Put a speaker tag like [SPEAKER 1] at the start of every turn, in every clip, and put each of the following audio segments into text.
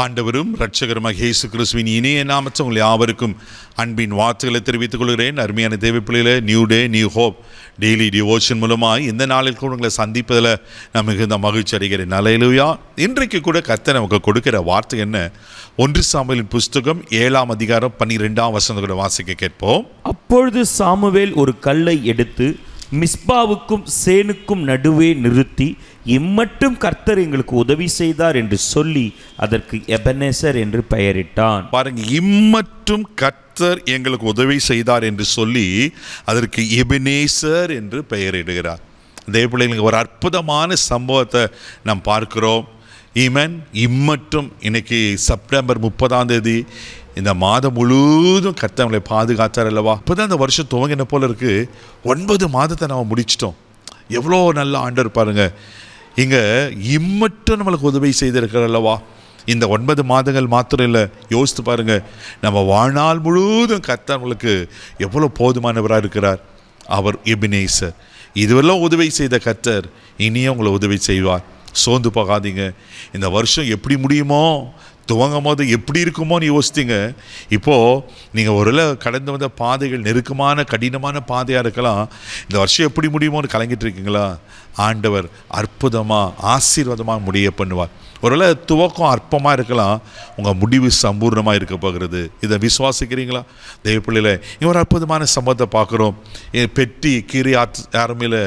[SPEAKER 1] ஆண்டவரும் இரட்சகருமாக இயேசு கிறிஸ்துவின் இனிய நாமத்தில் உங்கள் யாவருக்கும் அன்பின் வார்த்தைகளை தெரிவித்துக் கொள்கிறேன். அருமையான தேவ பிள்ளைகளே, new day new hope daily devotion மூலமாக இந்த நாளில் கூட உங்களை சந்திப்பதில் நான் மிகுந்த மகிழ்ச்சி அடைகிறேன். அல்லேலூயா. இன்றைக்கு கூட கர்த்தர் நமக்கு கொடுக்கிற வார்த்தை என்ன? 1 சாமுவேலின் புஸ்தகம் 7ஆம் அதிகாரம் 12ஆம் வசனம் கூட வாசிக்க கேட்போம்.
[SPEAKER 2] அப்பொழுது சாமுவேல் ஒரு கல்லை எடுத்து மிஸ்பாவுக்கும் சேனுக்கும் நடுவே நிறுத்தி, இம்மட்டும் கர்த்தர் எங்களுக்கு உதவி செய்தார் என்று சொல்லி அதற்கு எபனேசர் என்று பெயரிட்டான்.
[SPEAKER 1] பாருங்க, இம்மட்டும் கர்த்தர் எங்களுக்கு உதவி செய்தார் என்று சொல்லி அதற்கு எபனேசர் என்று பெயரிடுகிறார். அதே பிள்ளைங்களுக்கு ஒரு அற்புதமான சம்பவத்தை நாம் பார்க்கிறோம். இம்மட்டும் இன்னைக்கு செப்டம்பர் 30ஆம் தேதி இந்த மாதம் முழுவதும் கர்த்தர் நம்மளை பாதுகாத்தார் அல்லவா? இப்போதான் இந்த வருஷம் துவங்கின போல இருக்கு. 9 மாதத்தை நம்ம முடிச்சிட்டோம். எவ்வளோ நல்ல ஆண்டவர் பாருங்க. இங்கே இம்மட்டும் நம்மளுக்கு உதவி செய்திருக்கிறார் அல்லவா? இந்த 9 மாதங்கள் மாத்திரம் இல்லை, யோசித்து பாருங்க, நம்ம வாழ்நாள் முழுவதும் கர்த்தர் நம்மளுக்கு எவ்வளோ போதுமானவராக இருக்கிறார். அவர் எபனேசர். இதுவெல்லாம் உதவி செய்த கர்த்தர் இனியும் உங்களை உதவி செய்வார். சோர்ந்து போகாதீங்க. இந்த வருஷம் எப்படி முடியுமோ, துவங்கும் போது எப்படி இருக்குமோன்னு யோசித்தீங்க. இப்போது நீங்கள் ஒரு கடந்து வந்த பாதைகள் நெருக்கமான கடினமான பாதையாக இருக்கலாம். இந்த வருஷம் எப்படி முடியுமோன்னு கலங்கிட்டு இருக்கீங்களா? ஆண்டவர் அற்புதமாக ஆசீர்வாதமாக முடிய பண்ணுவார். ஒருவேளை துவக்கம் அற்பமாக இருக்கலாம், உங்கள் முடிவு சம்பூர்ணமாக இருக்க போகிறது. இதை விசுவாசிக்கிறீங்களா? தெய்வ பிள்ளையில இங்கே ஒரு அற்புதமான சம்பவத்தை பார்க்குறோம். பெட்டி ஆர்மியில்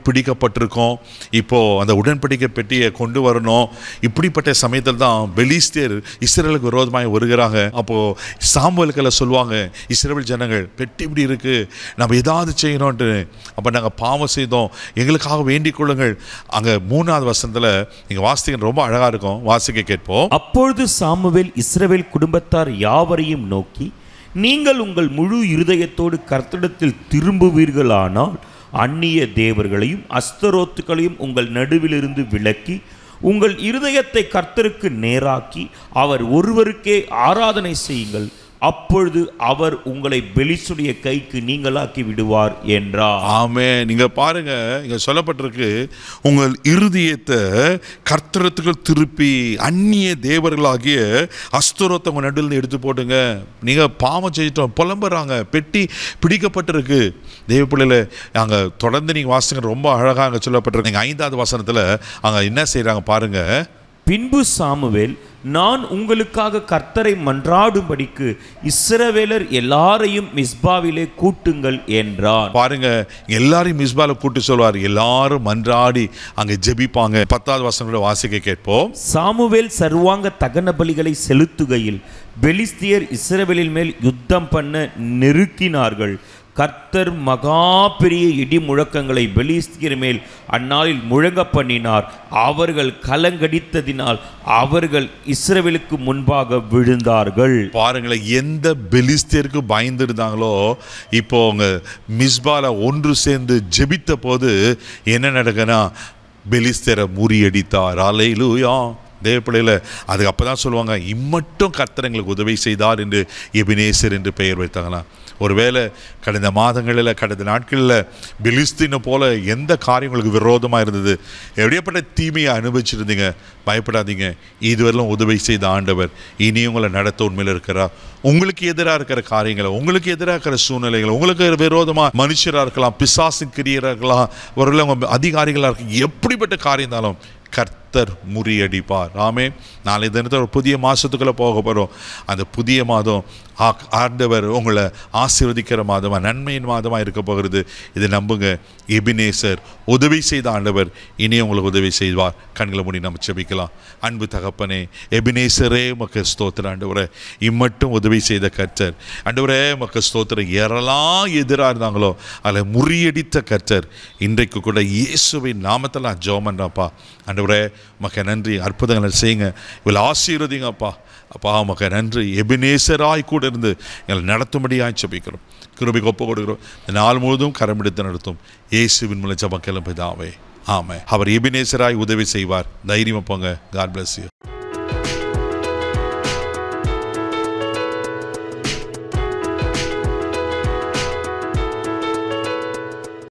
[SPEAKER 1] பிடிக்கப்பட்டிருக்கோம். இப்போது அந்த உடன்படிக்கை பெட்டியை கொண்டு வரணும். இப்படிப்பட்ட சமயத்தில் தான் பெலிஸ்தேர் இஸ்ரவேலுக்கு விரோதமாக வருகிறாங்க. அப்போது சாமுவேலுக்கெல்லாம் சொல்லுவாங்க, இஸ்ரவேல் ஜனங்கள், பெட்டி இப்படி இருக்குது, நம்ம ஏதாவது செய்யணும்ன்ட்டு. அப்போ நாங்கள் பாவம் செய்தோம், எங்களுக்காக வேண்டிக் கொள்ளுங்கள். அங்கே 3ஆவது வசனத்தில் நீங்கள் வாசிக்க ரொம்ப அழகா இருக்கும், வாசிக்க கேட்போம்.
[SPEAKER 2] அப்பொழுது சாமுவேல் இஸ்ரவேல் குடும்பத்தார் யாவரையும் நோக்கி, நீங்கள் உங்கள் முழு இருதயத்தோடு கர்த்தரிடத்தில் திரும்புவீர்களானால் அந்நிய தேவர்களையும் அஸ்தரோத்துகளையும் உங்கள் நடுவிலிருந்து விலக்கி உங்கள் இருதயத்தை கர்த்தருக்கு நேராக்கி அவர் ஒருவருக்கே ஆராதனை செய்யுங்கள். அப்பொழுது அவர் உங்களை பெலிஸ்துடைய கைக்கு நீங்களாக்கி விடுவார் என்றார்.
[SPEAKER 1] ஆமென். நீங்க பாருங்க, இங்க சொல்லப்பட்டிருக்கு, உங்கள் இருதயத்தை கர்த்தரத்துக்கு திருப்பி அந்நிய தேவர்களாகிய அஸ்தரோத்தை உங்க நடுவில் எடுத்து போடுங்க. நீங்க பாவம் செஞ்சிட்டோம் புலம்புறாங்க, பெட்டி பிடிக்கப்பட்டிருக்கு. தேவ பிள்ளையில அங்க தொடர்ந்து நீங்க வாசிங்க, ரொம்ப அழகாக அங்க சொல்லப்பட்டிருக்கு. 5ஆவது வசனத்துல அங்க என்ன செய்யறாங்க பாருங்க.
[SPEAKER 2] பின்பு சாமுவேல், நான் உங்களுக்காக கர்த்தரை மன்றாடும்படிக்கு இஸ்ரவேலர் எல்லாரையும் மிஸ்பாவிலே கூட்டுங்கள் என்றார்.
[SPEAKER 1] பாருங்க, எல்லாரையும் மிஸ்பால கூட்டு சொல்வார். எல்லாரும் மன்றாடி அங்க ஜெபிப்பாங்க. 10ஆவது வசனங்களை வாசிக்க கேட்போம்.
[SPEAKER 2] சாமுவேல் சர்வாங்க தகன பலிகளை செலுத்துகையில் பெலிஸ்தியர் இஸ்ரவேலின் மேல் யுத்தம் பண்ண நெருக்கினார்கள். கர்த்தர் மகா பெரிய இடி முழக்கங்களை பெலிஸ்தியர் மேல் அந்நாளில் முழங்க பண்ணினார். அவர்கள் கலங்கடித்ததினால் அவர்கள் இஸ்ரவேலுக்கு முன்பாக விழுந்தார்கள்.
[SPEAKER 1] பாருங்களேன், எந்த பெலிஸ்தியருக்கு பயந்து இருந்தாங்களோ, இப்போ அவங்க மிஸ்பால ஒன்று சேர்ந்து ஜெபித்த போது என்ன நடக்குன்னா, பெலிஸ்தியரை முறியடித்தார். அல்லேலூயா. தேவ பிள்ளையில அதுக்கு அப்போ தான் சொல்லுவாங்க, இம்மட்டும் கர்த்தர் எங்களுக்கு உதவி செய்தார் என்று எபினேசர் என்று பெயர் வைத்தாங்களா. ஒருவேளை கடந்த மாதங்களில் கடந்த நாட்களில் பெலிஸ்தீனை போல எந்த காரியங்களுக்கு விரோதமாக இருந்தது, எப்படியாப்பட்ட தீமையை அனுபவிச்சிருந்தீங்க, பயப்படாதீங்க. இதுவரையிலும் உதவி செய்த ஆண்டவர் இனி உங்களை நடத்த உண்மையில் இருக்கிறார். உங்களுக்கு எதிராக இருக்கிற காரியங்களை, உங்களுக்கு எதிராக இருக்கிற சூழ்நிலைகளை, உங்களுக்கு விரோதமாக மனுஷராக இருக்கலாம், பிசாசின் கிரியராக இருக்கலாம், ஒருவேளை உங்கள் அதிகாரிகளாக இருக்க, எப்படிப்பட்ட காரியம் இருந்தாலும் கர்த்தர் முறியடிப்பார். ஆமே. நாளை தினத்தில் ஒரு புதிய மாதத்துக்குள்ளே போக போகிறோம். அந்த புதிய மாதம் ஆண்டவர் உங்களை ஆசீர்வதிக்கிற மாதமாக, நன்மையின் மாதமாக இருக்க போகிறது. இதை நம்புங்க. எபினேசர் உதவி செய்த ஆண்டவர் இனி உங்களுக்கு உதவி செய்வார். கண்களை மூடி நம்ம ஜெபிக்கலாம். அன்பு தகப்பனே, எபினேசரே உமக்கு ஸ்தோத்திரம். ஆண்டவரே, இம்மட்டும் உதவி செய்த கர்த்தர், ஆண்டவரே உமக்கு ஸ்தோத்திரம். யாரெல்லாம் எதிராக இருந்தாங்களோ அதில் முறியடித்த கர்த்தர், இன்றைக்கு கூட இயேசுவின் நாமத்தில் நான் ஜெபம் பண்ணுறேன்ப்பா. ஆண்டவரே உமக்கு நன்றி. அற்புதங்களை செய்யுங்க, இவளை ஆசீர்வதிங்கப்பா. அப்பா உமக்கு நன்றி. எபினேசராய் கூட இருந்து எங்களை நடத்தும்படியாய் ஜெபிக்கிறோம். கிருபைக்கு ஒப்பு கொடுக்கிறோம். நாள் முழுவதும் கரம் எடுத்து நடத்தும் இயேசுவின் மூலம் ஜெபம் கேளும் பிதாவே. ஆமென். அவர் எபினேசராய் உதவி செய்வார். தைரியமா போங்க. God bless you.